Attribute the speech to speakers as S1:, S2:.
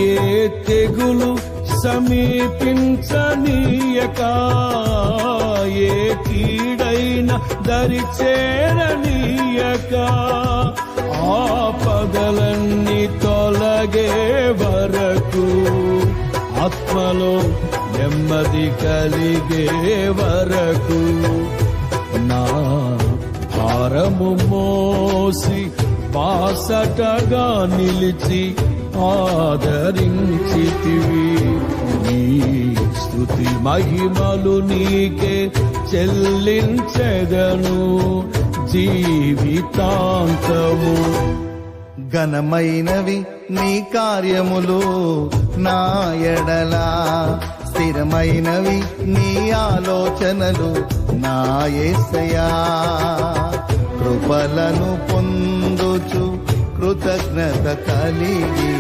S1: ఏ తెగులు సమీపించనీయక, ఏ కీడైన దరి చేరనీయక, ఆపదలన్నీ తొలగే వరకు, ఆత్మలో నెమ్మది కలిగే వరకు, నా భారము మోసి బాసటగా నిలిచి ఆదరించితివి. నీ స్తుతి మహిమలు నీకే చెల్లించెదను జీవితాంతము.
S2: ఘనమైనవి నీ కార్యములు నా ఎడలా, స్థిరమైనవి నీ ఆలోచనలు నా యేసయ్యా. కృపలను పొందుచు కృతజ్ఞత కలిగి